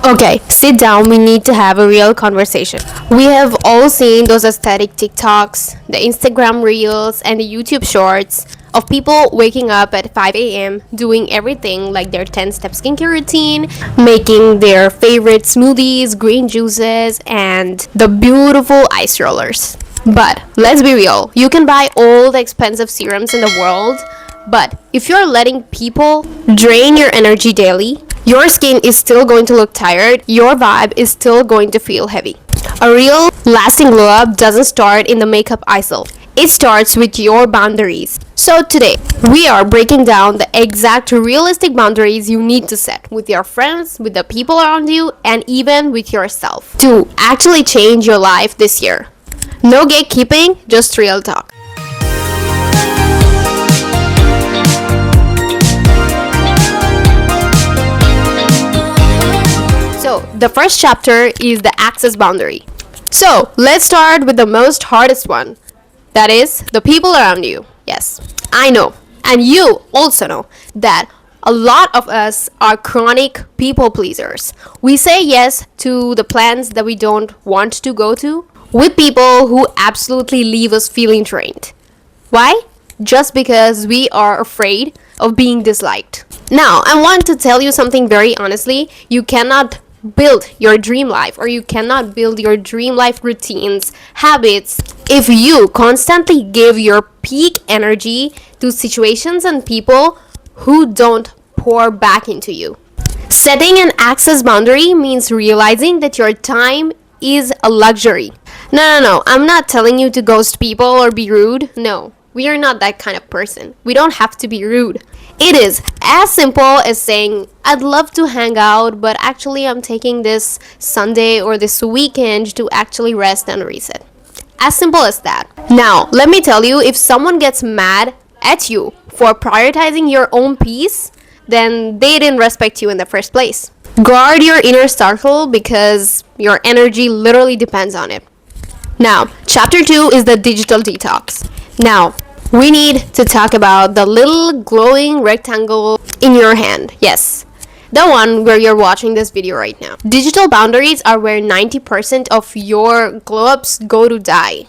Okay, sit down. We need to have a real conversation. We have all seen those aesthetic TikToks, the Instagram reels, and the YouTube shorts of people waking up at 5 a.m., doing everything like their 10-step skincare routine, making their favorite smoothies, green juices, and the beautiful ice rollers. But let's be real, you can buy all the expensive serums in the world, but if you're letting people drain your energy daily, your skin is still going to look tired, your vibe is still going to feel heavy. A real lasting glow up doesn't start in the makeup aisle. It starts with your boundaries. So today, we are breaking down the exact realistic boundaries you need to set with your friends, with the people around you, and even with yourself to actually change your life this year. No gatekeeping, just real talk. So, the first chapter is the access boundary. So, let's start with the most hardest one. That is the people around you. Yes, I know. And you also know that a lot of us are chronic people pleasers. We say yes to the plans that we don't want to go to with people who absolutely leave us feeling drained. Why? Just because we are afraid of being disliked. Now, I want to tell you something very honestly. You cannot build your dream life, or you cannot build your dream life routines, habits, if you constantly give your peak energy to situations and people who don't pour back into you. Setting an access boundary means realizing that your time is a luxury. No, I'm not telling you to ghost people or be rude. No, we are not that kind of person. We don't have to be rude. It is as simple as saying, I'd love to hang out, but actually I'm taking this Sunday or this weekend to actually rest and reset. As simple as that. Now, let me tell you, if someone gets mad at you for prioritizing your own peace, then they didn't respect you in the first place. Guard your inner circle because your energy literally depends on it. Now, chapter 2 is the digital detox. Now, we need to talk about the little glowing rectangle in your hand. Yes, the one where you're watching this video right now. Digital boundaries are where 90% of your glow ups go to die.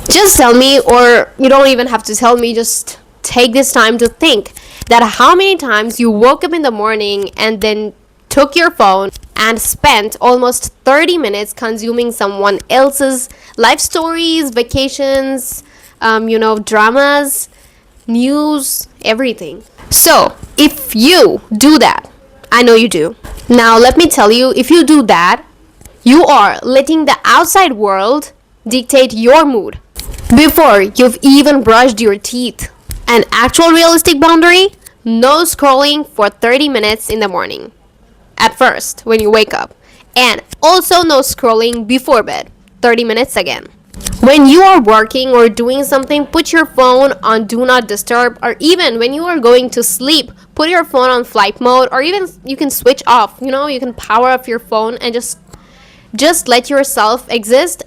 Just tell me, or you don't even have to tell me, just take this time to think that how many times you woke up in the morning and then took your phone and spent almost 30 minutes consuming someone else's life stories, vacations, dramas, news, everything. So, if you do that, I know you do. Now, let me tell you, if you do that, you are letting the outside world dictate your mood before you've even brushed your teeth. An actual realistic boundary: no scrolling for 30 minutes in the morning. At first, when you wake up. And also no scrolling before bed. 30 minutes again. When you are working or doing something, put your phone on do not disturb, or even when you are going to sleep, put your phone on flight mode, or even you can switch off. You can power off your phone and just let yourself exist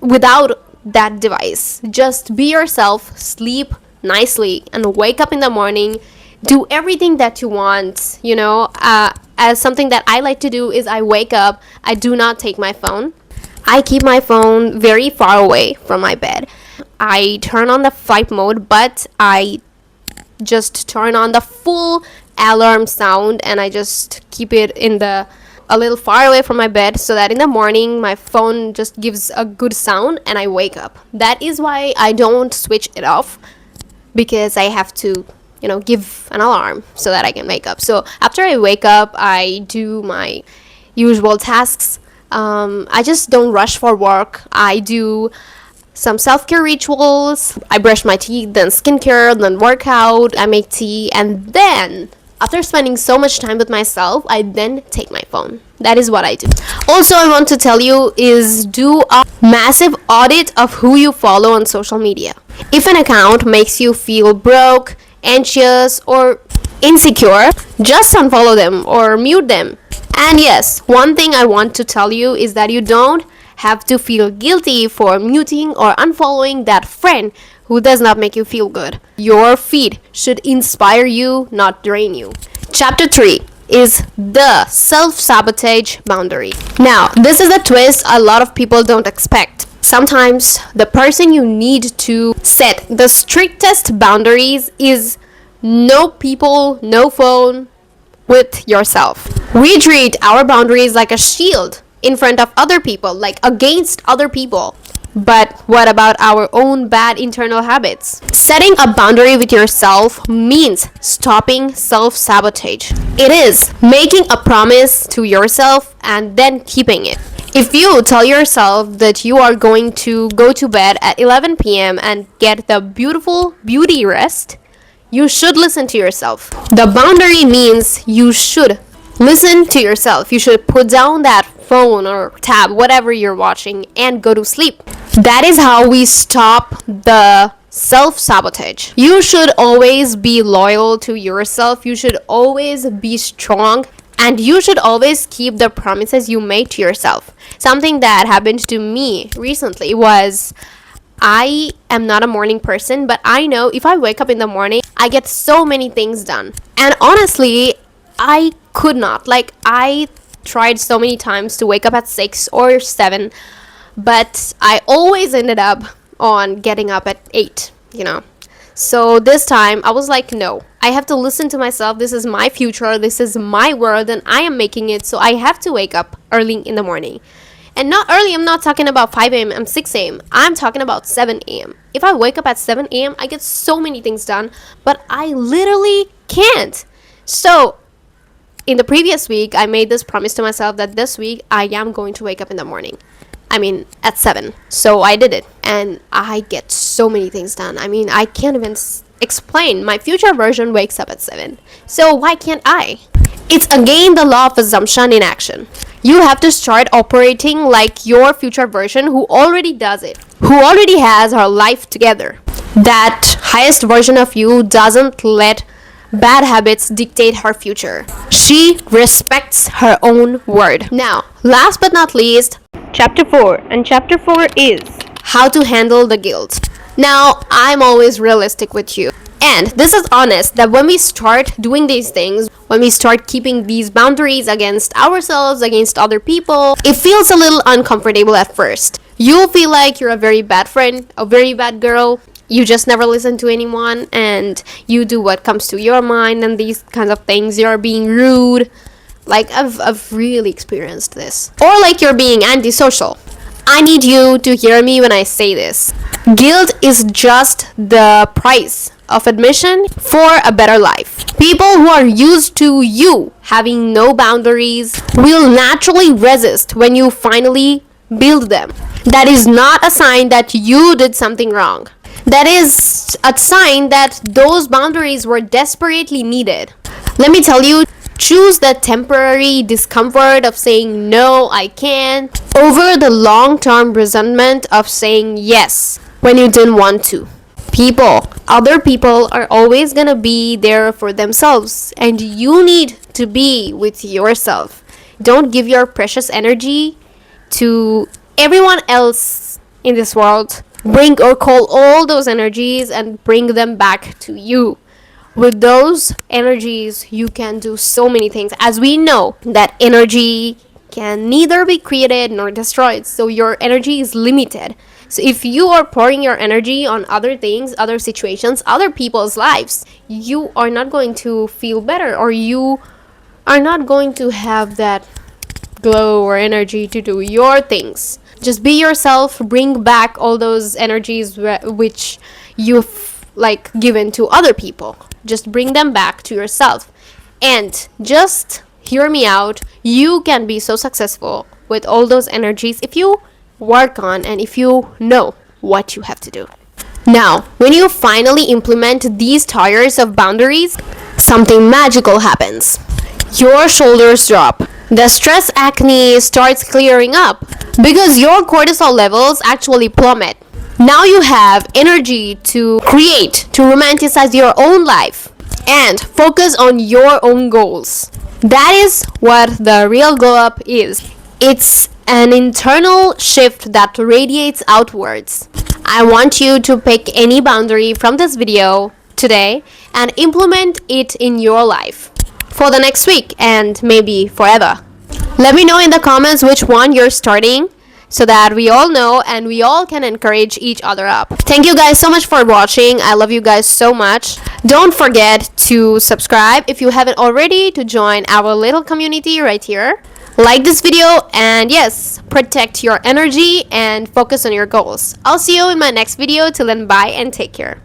without that device. Just be yourself, sleep nicely, and wake up in the morning. Do everything that you want. As something that I like to do is I wake up, I do not take my phone. I keep my phone very far away from my bed. I turn on the flight mode, but I just turn on the full alarm sound, and I just keep it a little far away from my bed so that in the morning my phone just gives a good sound and I wake up. That is why I don't switch it off, because I have to give an alarm so that I can wake up. So after I wake up, I do my usual tasks. I just don't rush for work. I do some self-care rituals. I brush my teeth, then skincare, then workout. I make tea, and then after spending so much time with myself, I then take my phone. That is what I do. Also, I want to tell you is do a massive audit of who you follow on social media. If an account makes you feel broke, anxious, or insecure, just unfollow them or mute them. And yes, one thing I want to tell you is that you don't have to feel guilty for muting or unfollowing that friend who does not make you feel good. Your feed should inspire you, not drain you. Chapter 3: is the self-sabotage boundary. Now, this is a twist a lot of people don't expect. Sometimes the person you need to set the strictest boundaries is no people, no phone, with yourself. We treat our boundaries like a shield in front of other people, like against other people. But what about our own bad internal habits? Setting a boundary with yourself means stopping self-sabotage. It is making a promise to yourself and then keeping it. If you tell yourself that you are going to go to bed at 11 p.m. and get the beautiful beauty rest, you should listen to yourself. The boundary means you should listen to yourself. You should put down that phone or tab, whatever you're watching, and go to sleep. That is how we stop the self-sabotage. You should always be loyal to yourself. You should always be strong. And you should always keep the promises you made to yourself. Something that happened to me recently was I am not a morning person, but I know if I wake up in the morning, I get so many things done. And honestly, I could not. Like, I tried so many times to wake up at 6 or 7, but I always ended up on getting up at 8, So this time, I was like, no, I have to listen to myself. This is my future. This is my world, and I am making it, so I have to wake up early in the morning. And not early, I'm not talking about 5 a.m. and 6 a.m. I'm talking about 7 a.m. If I wake up at 7 a.m., I get so many things done, but I literally can't. So in the previous week, I made this promise to myself that this week I am going to wake up in the morning. At 7. So I did it, and I get so many things done. I can't even explain. My future version wakes up at 7. So why can't I? It's again the law of assumption in action. You have to start operating like your future version who already does it, who already has her life together. That highest version of you doesn't let bad habits dictate her future. She respects her own word. Now, last but not least, Chapter 4. And Chapter 4 is how to handle the guilt. Now, I'm always realistic with you. And this is honest that when we start doing these things, when we start keeping these boundaries against ourselves, against other people, it feels a little uncomfortable at first. You'll feel like you're a very bad friend, a very bad girl. You just never listen to anyone, and you do what comes to your mind and these kinds of things. You're being rude. Like, I've really experienced this. Or like you're being antisocial. I need you to hear me when I say this. Guilt is just the price of admission for a better life. People who are used to you having no boundaries will naturally resist when you finally build them. That is not a sign that you did something wrong. That is a sign that those boundaries were desperately needed. Let me tell you, choose the temporary discomfort of saying no, I can't, over the long-term resentment of saying yes when you didn't want to. Other people are always gonna be there for themselves, and you need to be with yourself. Don't give your precious energy to everyone else in this world. Bring or call all those energies and bring them back to you. With those energies, you can do so many things. As we know, that energy can neither be created nor destroyed, so your energy is limited. So if you are pouring your energy on other things, other situations, other people's lives, you are not going to feel better, or you are not going to have that glow or energy to do your things. Just be yourself. Bring back all those energies which you've given to other people. Just bring them back to yourself. And just hear me out. You can be so successful with all those energies if you work on and if you know what you have to do. Now, when you finally implement these tiers of boundaries, something magical happens. Your shoulders drop. The stress acne starts clearing up because your cortisol levels actually plummet. Now you have energy to create, to romanticize your own life, and focus on your own goals. That is what the real GlowUp is. It's an internal shift that radiates outwards. I want you to pick any boundary from this video today and implement it in your life. for the next week and maybe forever. Let me know in the comments which one you're starting so that we all know and we all can encourage each other up. Thank you guys so much for watching. I love you guys so much. Don't forget to subscribe if you haven't already to join our little community right here. Like this video and yes, protect your energy and focus on your goals. I'll see you in my next video. Till then, bye and take care.